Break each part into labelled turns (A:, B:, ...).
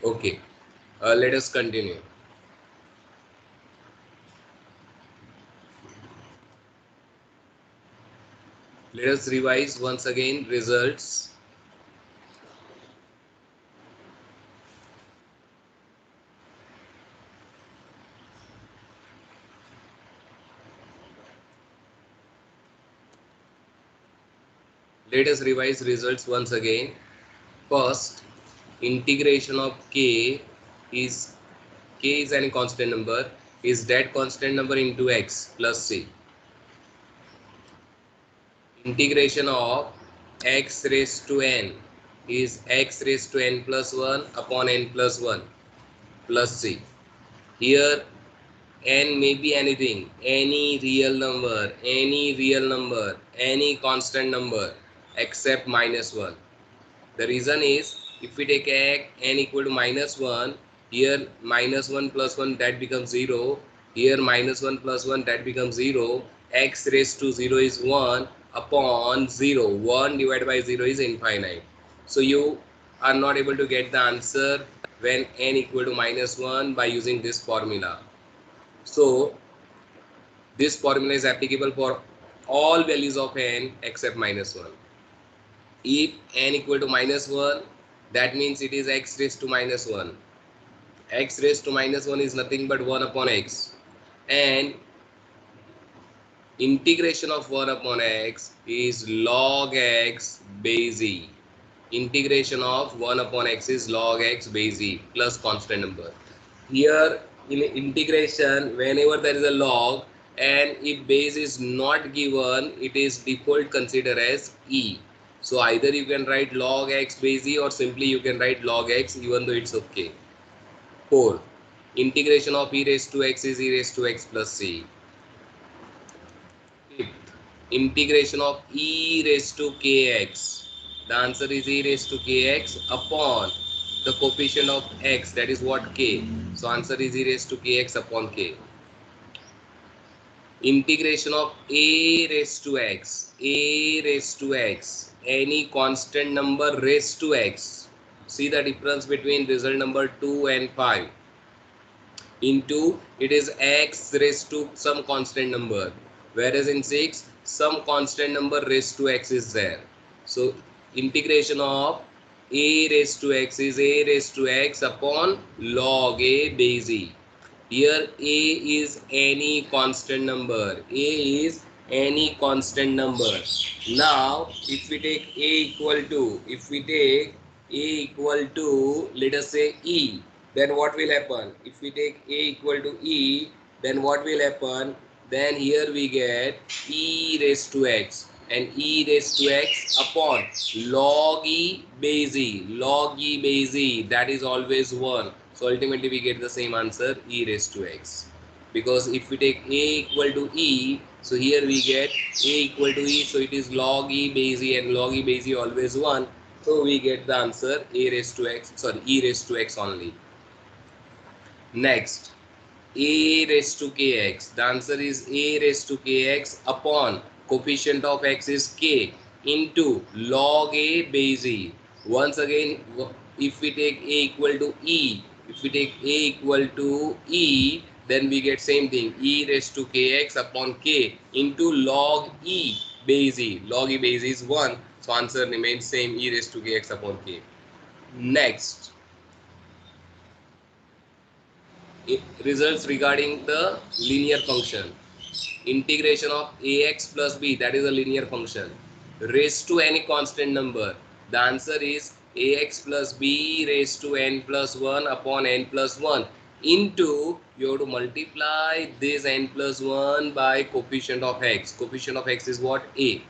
A: Okay, let us continue. Let us revise once again results. Let us revise results once again. First, integration of is k is any constant number, is that constant number into x plus c. Integration of x raised to n is x raised to n plus 1 upon n plus 1 plus c. Here n may be anything, any real number, any constant number except minus 1. The reason is, if we take n equal to minus 1, here minus 1 plus 1 that becomes 0, here minus 1 plus 1 that becomes 0, x raised to 0 is 1 upon 0, 1 divided by 0 is infinite. So you are not able to get the answer when n equal to minus 1 by using this formula. So this formula is applicable for all values of n except minus 1. If n equal to minus 1, that means it is x raised to minus 1. X raised to minus 1 is nothing but 1 upon x. And integration of 1 upon x is log x base e. Integration of 1 upon x is log x base e plus constant number. Here in integration, whenever there is a log and if base is not given, it is default considered as e. So either you can write log x base e or simply you can write log x even though it's okay. 4. Integration of e raised to x is e raised to x plus c. Fifth, integration of e raised to kx. The answer is e raised to kx upon the coefficient of x, that is what, k. So answer is e raised to kx upon k. Integration of a raised to x, any constant number raised to x. See the difference between result number 2 and 5. Into it is x raised to some constant number, whereas in 6 some constant number raised to x is there. So integration of a raised to x is a raised to x upon log a base e. Here a is any constant number, a is any constant number. Now if we take a equal to, let us say e, then what will happen? If we take a equal to e, then what will happen? Then here we get e raised to x, and e raised to x upon log e base e. Log e base e, that is always 1. So ultimately we get the same answer, e raised to x. Because if we take a equal to e, so here we get a equal to e, so it is log e base e, and log e base e always 1. So we get the answer a raised to x, sorry, e raised to x only. Next, a raised to kx. The answer is a raised to kx upon coefficient of x is k into log a base e. Once again, if we take a equal to e, then we get same thing, e raised to kx upon k into log e base e. Log e base e is 1, so answer remains same, e raised to kx upon k. Next, results regarding the linear function. Integration of ax plus b, that is a linear function, raised to any constant number. The answer is ax plus b raised to n plus 1 upon n plus 1 into, you have to multiply this n plus 1 by coefficient of x. Coefficient of x is what? A.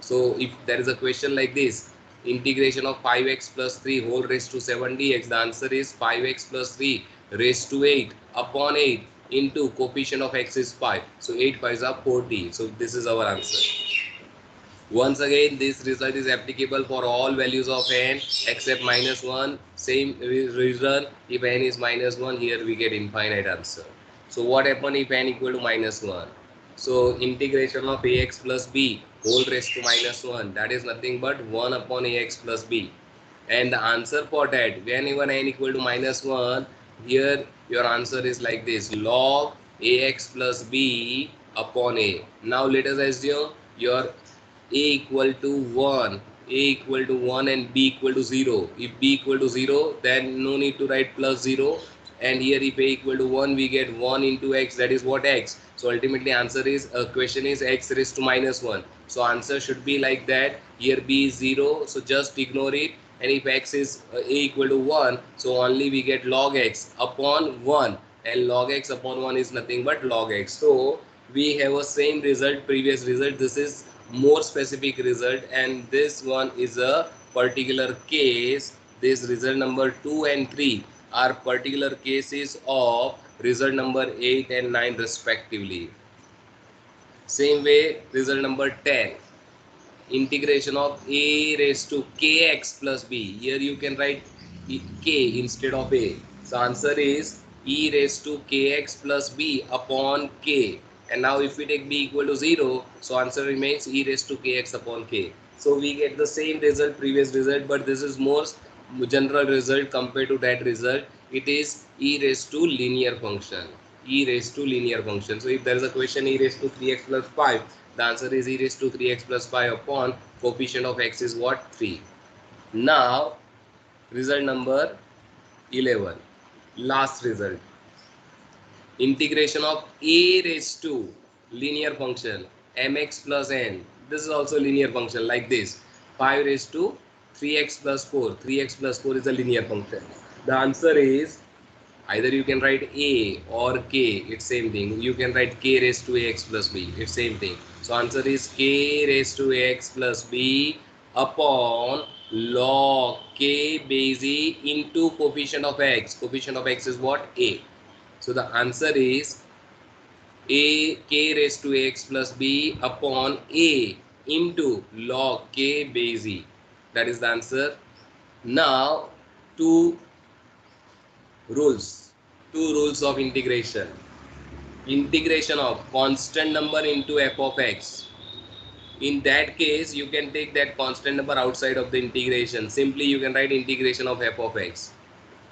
A: So if there is a question like this, integration of 5x plus 3 whole raised to 7 dx, the answer is 5x plus 3 raised to 8 upon 8 into coefficient of x is 5. So 8 5s are 40. So this is our answer. Once again, this result is applicable for all values of n except minus 1. Same reason, if n is minus 1, here we get infinite answer. So what happens if n equal to minus 1? So integration of ax plus b whole raised to minus 1, that is nothing but 1 upon ax plus b. And the answer for that, whenever n equal to -1, here your answer is like this: log ax plus b upon a. Now let us assume your a equal to 1, a equal to 1 and b equal to 0. If b equal to 0, then no need to write plus 0. And here if a equal to 1, we get 1 into x, that is what x. So ultimately answer is, question is x raised to -1. So answer should be like that. Here b is 0, so just ignore it. And if x is a equal to 1, so only we get log x upon 1. And log x upon 1 is nothing but log x. So we have a same result, previous result. This is more specific result, and this one is a particular case. This result number 2 and 3 are particular cases of result number 8 and 9 respectively. Same way, result number 10, integration of a raised to kx plus b. Here you can write k instead of a. So answer is e raised to kx plus b upon k. And now if we take b equal to 0, so answer remains e raised to kx upon k. So we get the same result, previous result, but this is more general result compared to that result. It is e raised to linear function. E raised to linear function. So if there is a question e raised to 3x plus 5, the answer is e raised to 3x plus 5 upon coefficient of x is what? 3. Now, result number 11. Last result. Integration of a raised to linear function mx plus n. This is also linear function like this. 5 raised to 3x plus 4. 3x plus 4 is a linear function. The answer is, either you can write a or k, it's same thing. You can write k raised to ax plus b, it's same thing. So answer is k raised to ax plus b upon log k base e into coefficient of x. Coefficient of x is what? A. So the answer is a k raised to ax plus b upon a into log k base e. That is the answer. Now, two rules. Two rules of integration. Integration of constant number into f of x. In that case, you can take that constant number outside of the integration. Simply you can write integration of f of x.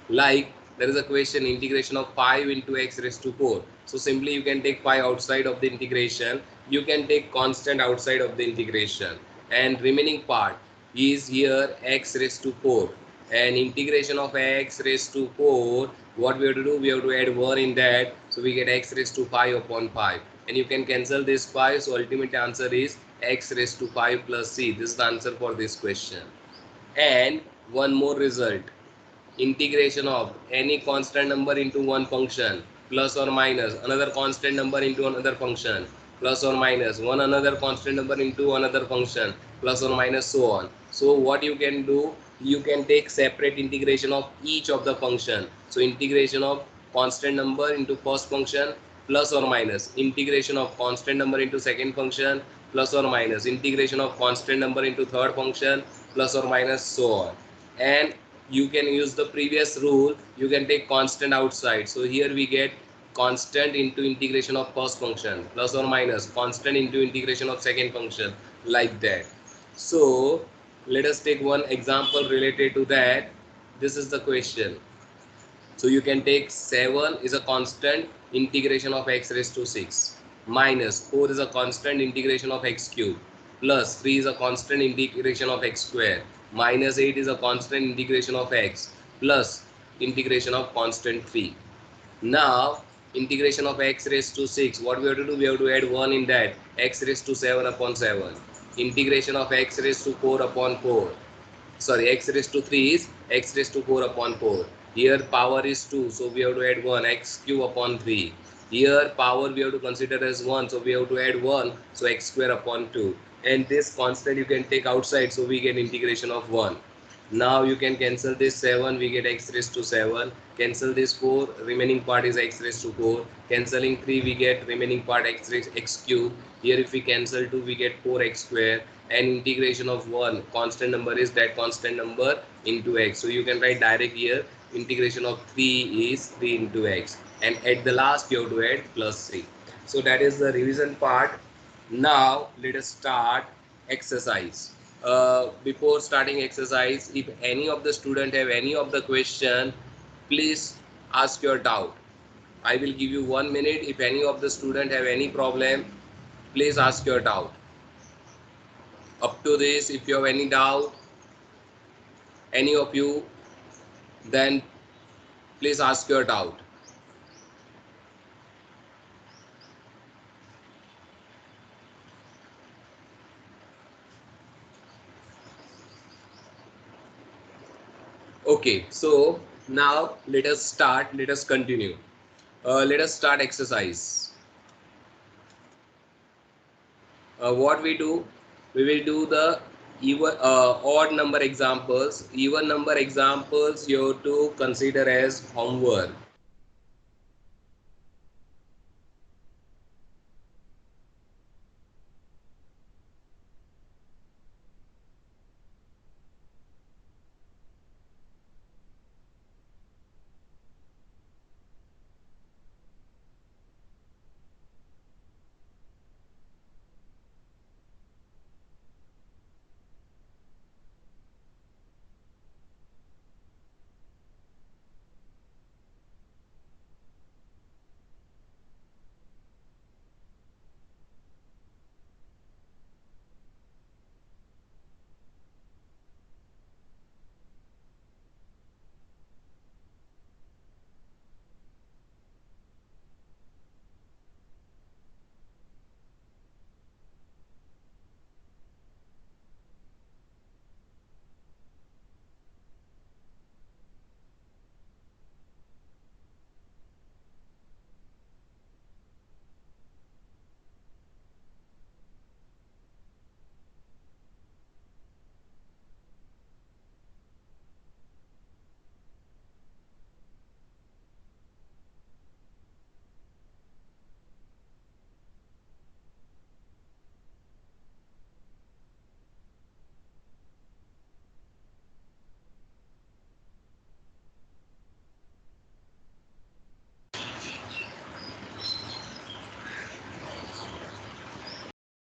A: Like there is a question, integration of 5 into x raised to 4. So simply you can take 5 outside of the integration. You can take constant outside of the integration. And remaining part is here x raised to 4. And integration of x raised to 4, what we have to do? We have to add 1 in that. So we get x raised to 5 upon 5. And you can cancel this 5. So ultimate answer is x raised to 5 plus c. This is the answer for this question. And one more result. Integration of any constant number into one function plus or minus another constant number into another function plus or minus one another constant number into another function plus or minus so on. So what you can do, you can take separate integration of each of the function. So integration of constant number into first function plus or minus, integration of constant number into second function plus or minus, integration of constant number into third function plus or minus so on. And you can use the previous rule, you can take constant outside. So here we get constant into integration of first function plus or minus constant into integration of second function, like that. So let us take one example related to that. This is the question. So you can take 7 is a constant integration of x raised to 6 minus 4 is a constant integration of x cube plus 3 is a constant integration of x square minus 8 is a constant integration of x plus integration of constant 3. Now integration of x raised to 6, what we have to do? We have to add 1 in that, x raised to 7 upon 7. Integration of x raised to 4 upon 4. Sorry, x raised to 3 is x raised to 4 upon 4. Here power is 2, so we have to add 1, x cube upon 3. Here power we have to consider as 1, so we have to add 1, so x square upon 2. And this constant you can take outside, so we get integration of 1. Now you can cancel this 7, we get x raised to 7. Cancel this 4, remaining part is x raised to 4. Cancelling 3, we get remaining part x raised x cube. Here if we cancel 2, we get 4x square. And integration of 1 constant number is that constant number into x. So you can write direct here, integration of 3 is 3 into x. And at the last you have to add plus 3. So that is the revision part. Now let us start exercise. before starting exercise, if any of the student have any of the question, please ask your doubt. I will give you 1 minute. If any of the student have any problem, please ask your doubt. Up to this, if you have any doubt, any of you, then please ask your doubt. Okay, so now let us start. Let us continue. Let us start exercise. What we do? We will do the even odd number examples. Even number examples you have to consider as homework.